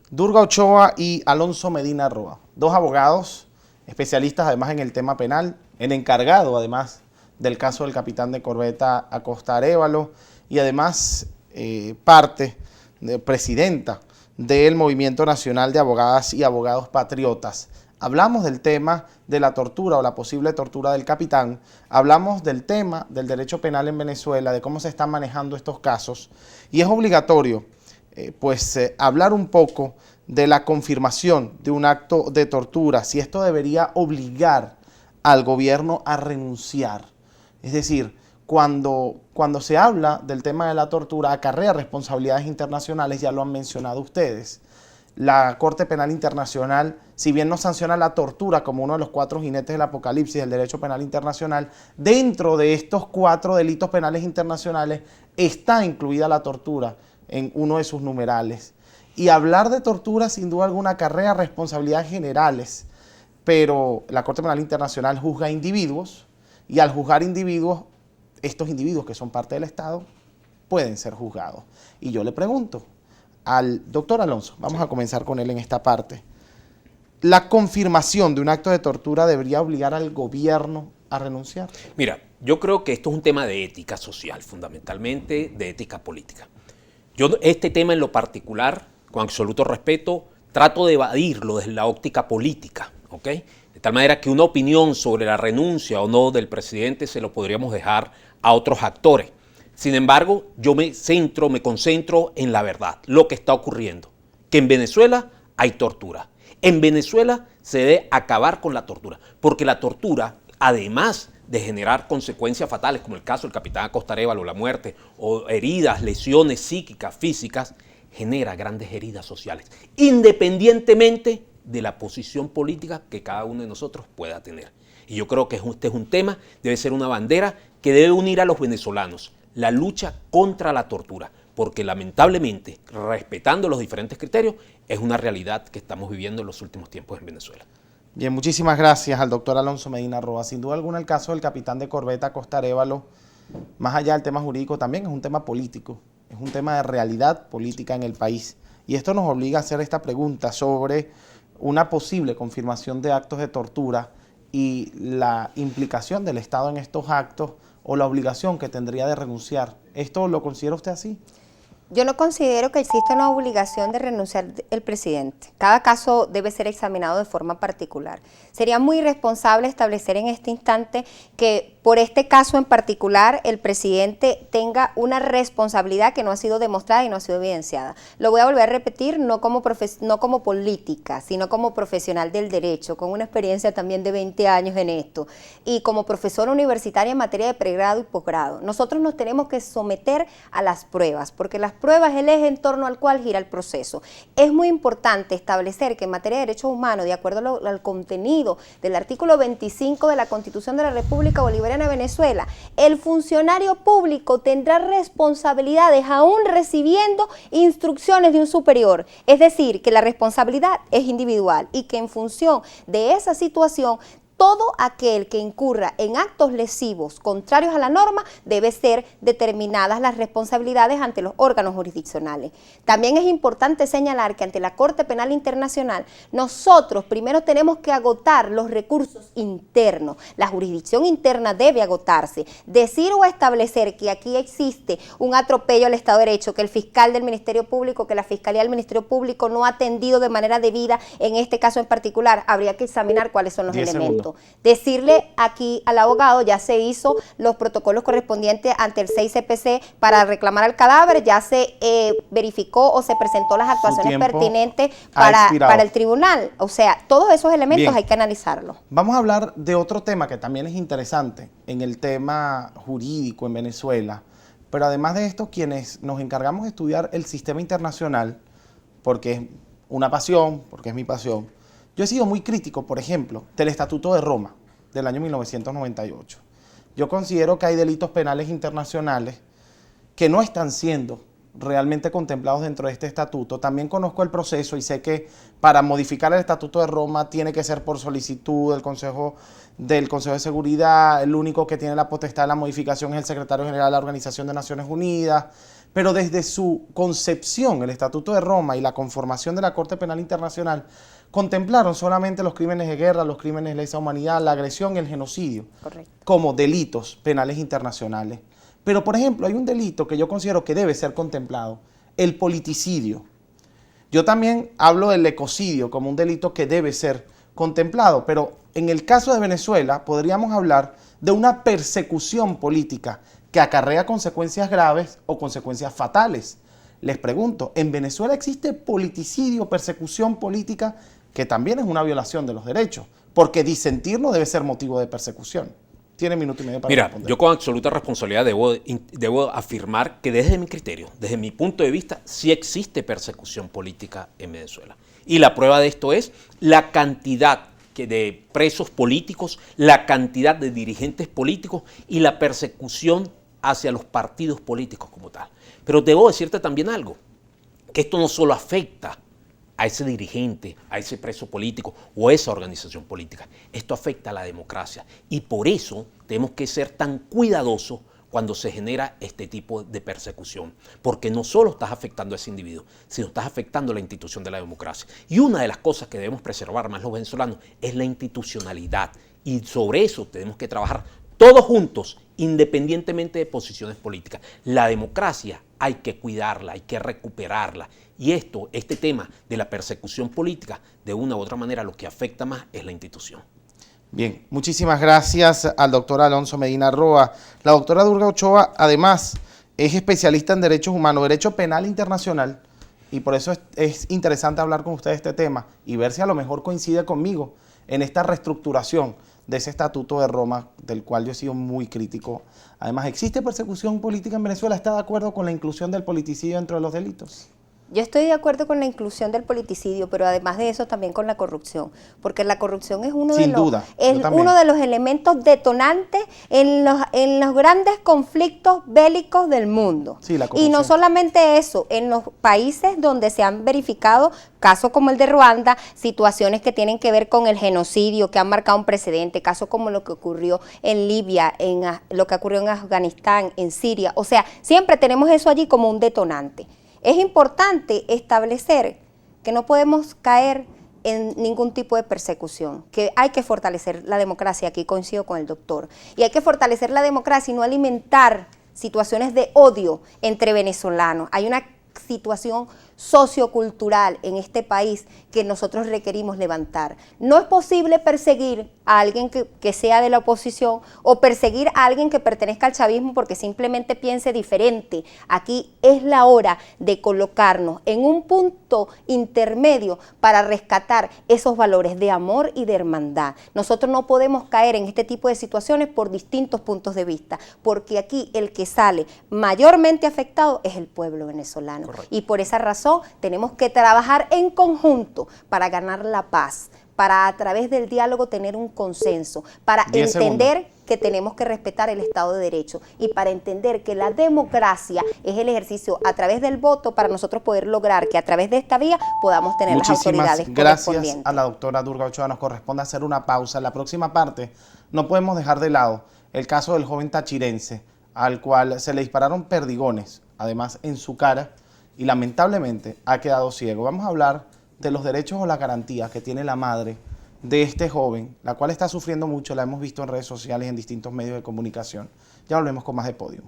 Durga Ochoa y Alonso Medina Roa, dos abogados especialistas además en el tema penal, el encargado además del caso del capitán de corbeta Acosta Arévalo y además presidenta del Movimiento Nacional de Abogadas y Abogados Patriotas. Hablamos del tema de la tortura o la posible tortura del capitán, hablamos del tema del derecho penal en Venezuela, de cómo se están manejando estos casos, y es obligatorio hablar un poco de la confirmación de un acto de tortura, si esto debería obligar al gobierno a renunciar. Es decir, cuando se habla del tema de la tortura, acarrea responsabilidades internacionales, ya lo han mencionado ustedes. La Corte Penal Internacional, si bien no sanciona la tortura como uno de los 4 jinetes del apocalipsis del derecho penal internacional, dentro de estos 4 delitos penales internacionales está incluida la tortura en uno de sus numerales. Y hablar de tortura sin duda alguna acarrea responsabilidades generales, pero la Corte Penal Internacional juzga individuos y al juzgar individuos, estos individuos que son parte del Estado pueden ser juzgados. Y yo le pregunto al doctor Alonso, vamos a comenzar con él en esta parte, ¿la confirmación de un acto de tortura debería obligar al gobierno a renunciar? Mira, yo creo que esto es un tema de ética social, fundamentalmente de ética política. Yo este tema en lo particular, con absoluto respeto, trato de evadirlo desde la óptica política, ¿ok? De tal manera que una opinión sobre la renuncia o no del presidente se lo podríamos dejar a otros actores. Sin embargo, yo me concentro en la verdad, lo que está ocurriendo, que en Venezuela hay tortura. En Venezuela se debe acabar con la tortura, porque la tortura, además de generar consecuencias fatales, como el caso del capitán Acosta Arévalo, la muerte, o heridas, lesiones psíquicas, físicas, genera grandes heridas sociales, independientemente de la posición política que cada uno de nosotros pueda tener. Y yo creo que este es un tema, debe ser una bandera que debe unir a los venezolanos, la lucha contra la tortura, porque lamentablemente, respetando los diferentes criterios, es una realidad que estamos viviendo en los últimos tiempos en Venezuela. Bien, muchísimas gracias al doctor Alonso Medina Roa. Sin duda alguna el caso del capitán de corbeta Acosta Arévalo, más allá del tema jurídico, también es un tema político, es un tema de realidad política en el país. Y esto nos obliga a hacer esta pregunta sobre una posible confirmación de actos de tortura y la implicación del Estado en estos actos o la obligación que tendría de renunciar. ¿Esto lo considera usted así? Yo no considero que exista una obligación de renunciar el presidente. Cada caso debe ser examinado de forma particular. Sería muy irresponsable establecer en este instante que por este caso en particular el presidente tenga una responsabilidad que no ha sido demostrada y no ha sido evidenciada. Lo voy a volver a repetir, no como política, sino como profesional del derecho, con una experiencia también de 20 años en esto, y como profesora universitaria en materia de pregrado y posgrado. Nosotros nos tenemos que someter a las pruebas, porque las pruebas es el eje en torno al cual gira el proceso. Es muy importante establecer que en materia de derechos humanos, de acuerdo al contenido del artículo 25 de la Constitución de la República Bolivariana de Venezuela, el funcionario público tendrá responsabilidades aún recibiendo instrucciones de un superior. Es decir, que la responsabilidad es individual y que en función de esa situación todo aquel que incurra en actos lesivos contrarios a la norma debe ser determinadas las responsabilidades ante los órganos jurisdiccionales. También es importante señalar que ante la Corte Penal Internacional nosotros primero tenemos que agotar los recursos internos. La jurisdicción interna debe agotarse. Decir o establecer que aquí existe un atropello al Estado de Derecho, que el fiscal del Ministerio Público, que la Fiscalía del Ministerio Público no ha atendido de manera debida en este caso en particular, habría que examinar cuáles son los elementos. Decirle aquí al abogado, ya se hizo los protocolos correspondientes ante el 6CPC para reclamar al cadáver, ya se verificó o se presentó las actuaciones pertinentes para el tribunal. O sea, todos esos elementos hay que analizarlos. Vamos a hablar de otro tema que también es interesante en el tema jurídico en Venezuela, pero además de esto, quienes nos encargamos de estudiar el sistema internacional, porque es una pasión, porque es mi pasión, yo he sido muy crítico, por ejemplo, del Estatuto de Roma del año 1998. Yo considero que hay delitos penales internacionales que no están siendo realmente contemplados dentro de este estatuto. También conozco el proceso y sé que para modificar el Estatuto de Roma tiene que ser por solicitud del Consejo de Seguridad. El único que tiene la potestad de la modificación es el secretario general de la Organización de Naciones Unidas. Pero desde su concepción, el Estatuto de Roma y la conformación de la Corte Penal Internacional contemplaron solamente los crímenes de guerra, los crímenes de lesa humanidad, la agresión y el genocidio. Correcto. Como delitos penales internacionales. Pero, por ejemplo, hay un delito que yo considero que debe ser contemplado, el politicidio. Yo también hablo del ecocidio como un delito que debe ser contemplado, pero en el caso de Venezuela podríamos hablar de una persecución política que acarrea consecuencias graves o consecuencias fatales. Les pregunto, ¿en Venezuela existe politicidio, persecución política, que también es una violación de los derechos? Porque disentir no debe ser motivo de persecución. Tiene minuto y medio para responder. Yo con absoluta responsabilidad debo afirmar que desde mi criterio, desde mi punto de vista, sí existe persecución política en Venezuela. Y la prueba de esto es la cantidad de presos políticos, la cantidad de dirigentes políticos y la persecución hacia los partidos políticos como tal. Pero debo decirte también algo, que esto no solo afecta a ese dirigente, a ese preso político o a esa organización política. Esto afecta a la democracia y por eso tenemos que ser tan cuidadosos cuando se genera este tipo de persecución, porque no solo estás afectando a ese individuo, sino estás afectando a la institución de la democracia. Y una de las cosas que debemos preservar más los venezolanos es la institucionalidad y sobre eso tenemos que trabajar todos juntos, independientemente de posiciones políticas. La democracia hay que cuidarla, hay que recuperarla. Y este tema de la persecución política, de una u otra manera, lo que afecta más es la institución. Bien, muchísimas gracias al doctor Alonso Medina Roa. La doctora Durga Ochoa, además, es especialista en derechos humanos, derecho penal internacional, y por eso es interesante hablar con usted de este tema y ver si a lo mejor coincide conmigo en esta reestructuración de ese Estatuto de Roma, del cual yo he sido muy crítico. Además, ¿existe persecución política en Venezuela? ¿Está de acuerdo con la inclusión del politicidio dentro de los delitos? Yo estoy de acuerdo con la inclusión del politicidio, pero además de eso también con la corrupción, porque la corrupción es uno de los elementos detonantes en los grandes conflictos bélicos del mundo. Sí, la y no solamente eso, en los países donde se han verificado casos como el de Ruanda, situaciones que tienen que ver con el genocidio, que han marcado un precedente, casos como lo que ocurrió en Libia, lo que ocurrió en Afganistán, en Siria, o sea, siempre tenemos eso allí como un detonante. Es importante establecer que no podemos caer en ningún tipo de persecución, que hay que fortalecer la democracia, aquí coincido con el doctor, y hay que fortalecer la democracia y no alimentar situaciones de odio entre venezolanos. Hay una situación sociocultural en este país que nosotros requerimos levantar. No es posible perseguir a alguien que sea de la oposición o perseguir a alguien que pertenezca al chavismo porque simplemente piense diferente. Aquí es la hora de colocarnos en un punto intermedio para rescatar esos valores de amor y de hermandad. Nosotros no podemos caer en este tipo de situaciones por distintos puntos de vista, porque aquí el que sale mayormente afectado es el pueblo venezolano. Correcto. Y por esa razón tenemos que trabajar en conjunto para ganar la paz, para a través del diálogo tener un consenso, para entender que tenemos que respetar el Estado de Derecho y para entender que la democracia es el ejercicio a través del voto para nosotros poder lograr que a través de esta vía podamos tener las autoridades correspondientes. Gracias a la doctora Durga Ochoa. Nos corresponde hacer una pausa. En la próxima parte no podemos dejar de lado el caso del joven tachirense al cual se le dispararon perdigones, además en su cara, y lamentablemente ha quedado ciego. Vamos a hablar de los derechos o las garantías que tiene la madre de este joven, la cual está sufriendo mucho, la hemos visto en redes sociales y en distintos medios de comunicación. Ya volvemos con más de Podium.